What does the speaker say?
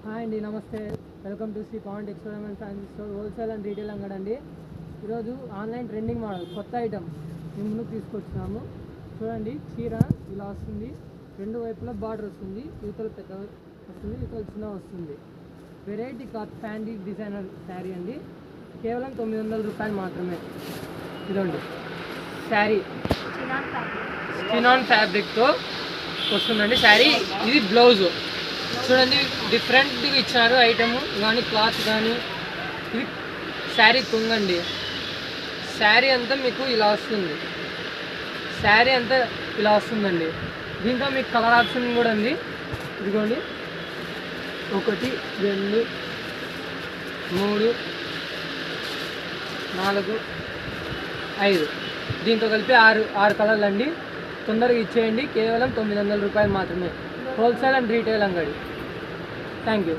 Hi అండి, నమస్తే. Welcome to Shri point experiment fancy store wholesale and retail అంగడి అండి. ఈరోజు ఆన్లైన్ ట్రెండింగ్ మోడల్ కొత్త ఐటమ్ మేము ముందుకు తీసుకొచ్చినాము. చూడండి, చీర ఇలా వస్తుంది, రెండు వైపులా బార్డర్ వస్తుంది, యువతల పెద్ద వస్తుంది, యువతల చిన్న వస్తుంది. Variety cloth fancy designer sari అండి. కేవలం 900 రూపాయలు మాత్రమే. ఇదండి శారీ చినాన్ ఫ్యాబ్రిక్తో వస్తుందండి శారీ. ఇది బ్లౌజ్ చూడండి, డిఫరెంట్గా ఇచ్చారు ఐటమ్ కానీ క్లాత్ కానీ. ఇది శారీ కొంగండి. శారీ అంతా మీకు ఇలా వస్తుంది, శారీ అంతా ఇలా వస్తుందండి. దీంట్లో మీకు కలర్ ఆప్షన్ కూడా ఉంది. ఇదిగోండి, 1 2 3 4 5 దీంతో కలిపి 6 కలర్లు అండి. తొందరగా ఇచ్చేయండి. కేవలం 900 రూపాయలు మాత్రమే. హోల్సేల్ అండ్ రీటైల్ అంగడి. Thank you.